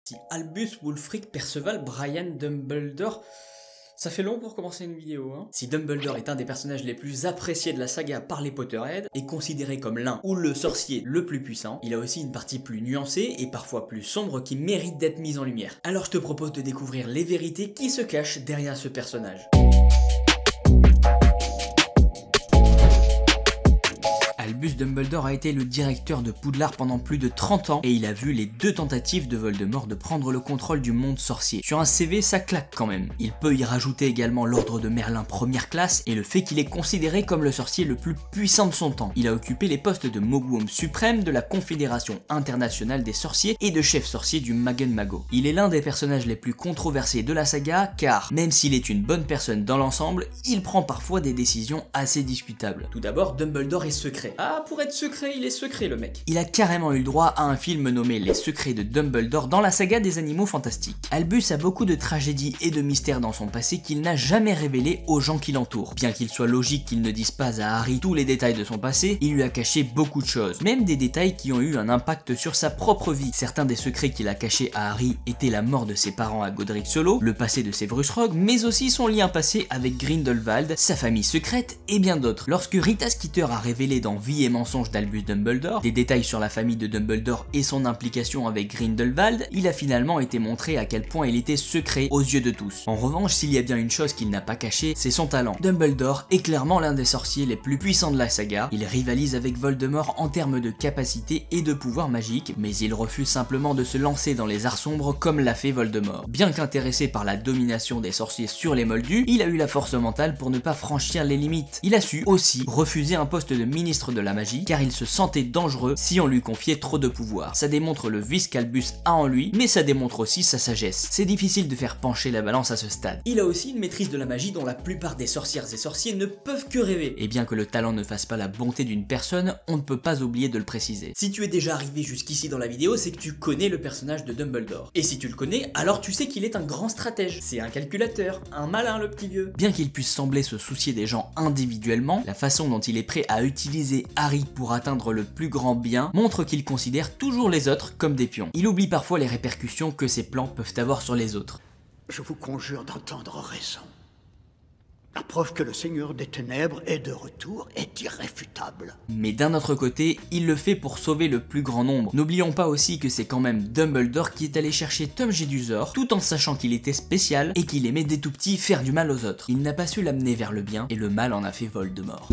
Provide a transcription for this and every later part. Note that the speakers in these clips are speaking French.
Si Albus, Wulfric, Perceval, Brian, Dumbledore... Ça fait long pour commencer une vidéo, hein. Si Dumbledore est un des personnages les plus appréciés de la saga par les Potterheads, et considéré comme l'un ou le sorcier le plus puissant, il a aussi une partie plus nuancée et parfois plus sombre qui mérite d'être mise en lumière. Alors je te propose de découvrir les vérités qui se cachent derrière ce personnage. Albus Dumbledore a été le directeur de Poudlard pendant plus de 30 ans et il a vu les 2 tentatives de Voldemort de prendre le contrôle du monde sorcier. Sur un CV, ça claque quand même. Il peut y rajouter également l'ordre de Merlin première classe et le fait qu'il est considéré comme le sorcier le plus puissant de son temps. Il a occupé les postes de Mogwai suprême de la Confédération internationale des sorciers et de chef sorcier du Magen Mago. Il est l'un des personnages les plus controversés de la saga car, même s'il est une bonne personne dans l'ensemble, il prend parfois des décisions assez discutables. Tout d'abord, Dumbledore est secret. Ah, pour être secret, il est secret le mec. Il a carrément eu le droit à un film nommé Les Secrets de Dumbledore dans la saga des Animaux Fantastiques. Albus a beaucoup de tragédies et de mystères dans son passé qu'il n'a jamais révélé aux gens qui l'entourent. Bien qu'il soit logique qu'il ne dise pas à Harry tous les détails de son passé, il lui a caché beaucoup de choses, même des détails qui ont eu un impact sur sa propre vie. Certains des secrets qu'il a cachés à Harry étaient la mort de ses parents à Godric Hollow, le passé de Severus Rogue, mais aussi son lien passé avec Grindelwald, sa famille secrète et bien d'autres. Lorsque Rita Skeeter a révélé dans Vie et mensonges d'Albus Dumbledore des détails sur la famille de Dumbledore et son implication avec Grindelwald, il a finalement été montré à quel point il était secret aux yeux de tous. En revanche, s'il y a bien une chose qu'il n'a pas cachée, c'est son talent. Dumbledore est clairement l'un des sorciers les plus puissants de la saga, il rivalise avec Voldemort en termes de capacité et de pouvoir magique, mais il refuse simplement de se lancer dans les arts sombres comme l'a fait Voldemort. Bien qu'intéressé par la domination des sorciers sur les Moldus, il a eu la force mentale pour ne pas franchir les limites. Il a su aussi refuser un poste de ministre de la magie car il se sentait dangereux si on lui confiait trop de pouvoir. Ça démontre le vice qu'Albus a en lui, mais ça démontre aussi sa sagesse. C'est difficile de faire pencher la balance à ce stade. Il a aussi une maîtrise de la magie dont la plupart des sorcières et sorciers ne peuvent que rêver. Et bien que le talent ne fasse pas la bonté d'une personne, on ne peut pas oublier de le préciser. Si tu es déjà arrivé jusqu'ici dans la vidéo, c'est que tu connais le personnage de Dumbledore. Et si tu le connais, alors tu sais qu'il est un grand stratège. C'est un calculateur, un malin le petit vieux. Bien qu'il puisse sembler se soucier des gens individuellement, la façon dont il est prêt à utiliser Harry pour atteindre le plus grand bien montre qu'il considère toujours les autres comme des pions. Il oublie parfois les répercussions que ses plans peuvent avoir sur les autres. Je vous conjure d'entendre raison. La preuve que le Seigneur des Ténèbres est de retour est irréfutable. Mais d'un autre côté, il le fait pour sauver le plus grand nombre. N'oublions pas aussi que c'est quand même Dumbledore qui est allé chercher Tom Jedusor, tout en sachant qu'il était spécial et qu'il aimait dès tout petit faire du mal aux autres. Il n'a pas su l'amener vers le bien et le mal en a fait Voldemort.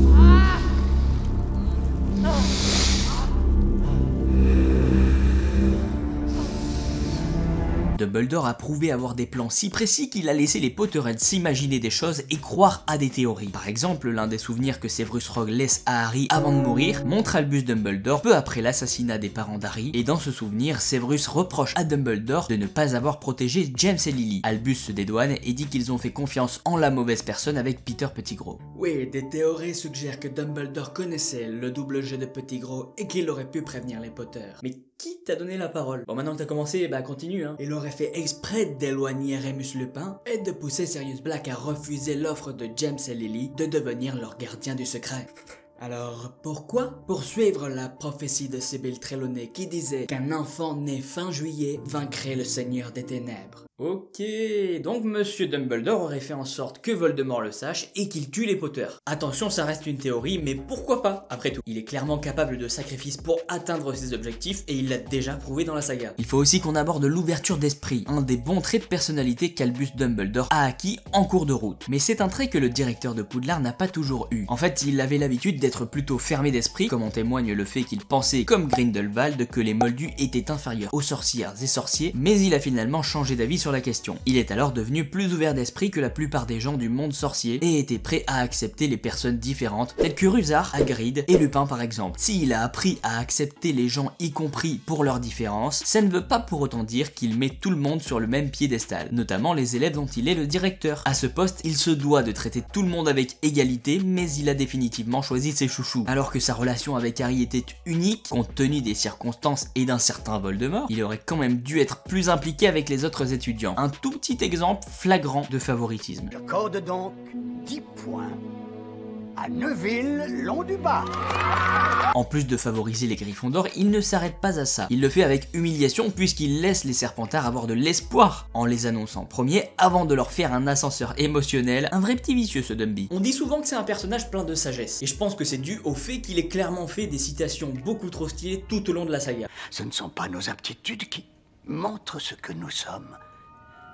Dumbledore a prouvé avoir des plans si précis qu'il a laissé les Potterheads s'imaginer des choses et croire à des théories. Par exemple, l'un des souvenirs que Severus Rogue laisse à Harry avant de mourir montre Albus Dumbledore peu après l'assassinat des parents d'Harry, et dans ce souvenir, Severus reproche à Dumbledore de ne pas avoir protégé James et Lily. Albus se dédouane et dit qu'ils ont fait confiance en la mauvaise personne avec Peter Pettigrew. Oui, des théories suggèrent que Dumbledore connaissait le double jeu de Pettigrew et qu'il aurait pu prévenir les Potter. Mais qui t'a donné la parole? Bon, maintenant que t'as commencé, bah continue, hein. Il aurait fait exprès d'éloigner Remus Lupin et de pousser Sirius Black à refuser l'offre de James et Lily de devenir leur gardien du secret. Alors, pourquoi? Pour suivre la prophétie de Sybil Trelawney qui disait qu'un enfant né fin juillet vaincrait le Seigneur des Ténèbres. Ok, donc Monsieur Dumbledore aurait fait en sorte que Voldemort le sache et qu'il tue les Potter. Attention, ça reste une théorie, mais pourquoi pas? Après tout, il est clairement capable de sacrifices pour atteindre ses objectifs et il l'a déjà prouvé dans la saga. Il faut aussi qu'on aborde l'ouverture d'esprit, un des bons traits de personnalité qu'Albus Dumbledore a acquis en cours de route. Mais c'est un trait que le directeur de Poudlard n'a pas toujours eu. En fait, il avait l'habitude d'être plutôt fermé d'esprit, comme en témoigne le fait qu'il pensait, comme Grindelwald, que les Moldus étaient inférieurs aux sorcières et sorciers, mais il a finalement changé d'avis sur la question. Il est alors devenu plus ouvert d'esprit que la plupart des gens du monde sorcier et était prêt à accepter les personnes différentes, telles que Rusard, Hagrid et Lupin par exemple. S'il a appris à accepter les gens y compris pour leurs différences, ça ne veut pas pour autant dire qu'il met tout le monde sur le même piédestal, notamment les élèves dont il est le directeur. À ce poste, il se doit de traiter tout le monde avec égalité, mais il a définitivement choisi ses chouchous. Alors que sa relation avec Harry était unique, compte tenu des circonstances et d'un certain Voldemort, il aurait quand même dû être plus impliqué avec les autres étudiants. Un tout petit exemple flagrant de favoritisme. J'accorde donc 10 points à Neuville, Long-du-Bas. En plus de favoriser les Gryffondors, il ne s'arrête pas à ça. Il le fait avec humiliation puisqu'il laisse les Serpentards avoir de l'espoir en les annonçant premiers avant de leur faire un ascenseur émotionnel. Un vrai petit vicieux ce Dumby. On dit souvent que c'est un personnage plein de sagesse, et je pense que c'est dû au fait qu'il ait clairement fait des citations beaucoup trop stylées tout au long de la saga. Ce ne sont pas nos aptitudes qui montrent ce que nous sommes,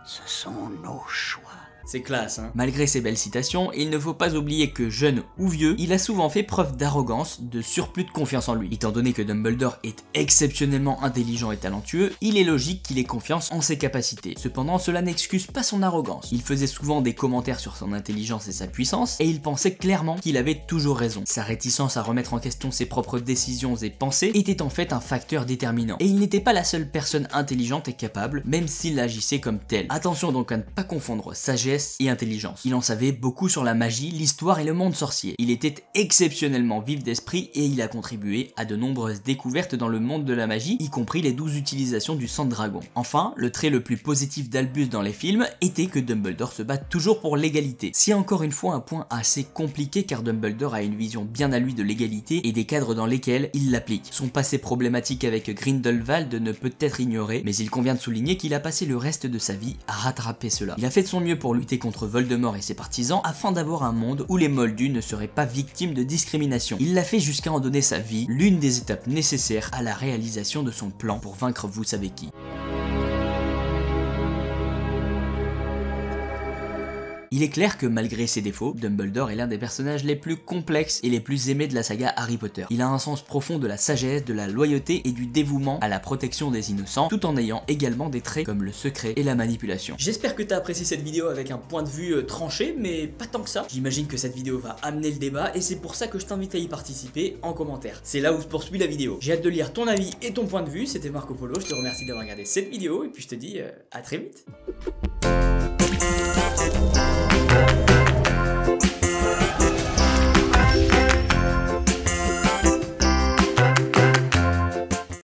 ce sont nos choix. C'est classe, hein. Malgré ces belles citations, il ne faut pas oublier que jeune ou vieux, il a souvent fait preuve d'arrogance, de surplus de confiance en lui. Étant donné que Dumbledore est exceptionnellement intelligent et talentueux, il est logique qu'il ait confiance en ses capacités. Cependant, cela n'excuse pas son arrogance. Il faisait souvent des commentaires sur son intelligence et sa puissance, et il pensait clairement qu'il avait toujours raison. Sa réticence à remettre en question ses propres décisions et pensées était en fait un facteur déterminant. Et il n'était pas la seule personne intelligente et capable, même s'il agissait comme tel. Attention donc à ne pas confondre sagesse et intelligence. Il en savait beaucoup sur la magie, l'histoire et le monde sorcier. Il était exceptionnellement vif d'esprit et il a contribué à de nombreuses découvertes dans le monde de la magie, y compris les 12 utilisations du sang de dragon. Enfin, le trait le plus positif d'Albus dans les films était que Dumbledore se bat toujours pour l'égalité. C'est encore une fois un point assez compliqué car Dumbledore a une vision bien à lui de l'égalité et des cadres dans lesquels il l'applique. Son passé problématique avec Grindelwald ne peut être ignoré, mais il convient de souligner qu'il a passé le reste de sa vie à rattraper cela. Il a fait de son mieux pour lutter contre Voldemort et ses partisans afin d'avoir un monde où les Moldus ne seraient pas victimes de discrimination. Il l'a fait jusqu'à en donner sa vie, l'une des étapes nécessaires à la réalisation de son plan pour vaincre vous savez qui. Il est clair que malgré ses défauts, Dumbledore est l'un des personnages les plus complexes et les plus aimés de la saga Harry Potter. Il a un sens profond de la sagesse, de la loyauté et du dévouement à la protection des innocents, tout en ayant également des traits comme le secret et la manipulation. J'espère que t'as apprécié cette vidéo avec un point de vue tranché, mais pas tant que ça. J'imagine que cette vidéo va amener le débat et c'est pour ça que je t'invite à y participer en commentaire. C'est là où se poursuit la vidéo. J'ai hâte de lire ton avis et ton point de vue. C'était Marco Polo, je te remercie d'avoir regardé cette vidéo et puis je te dis à très vite.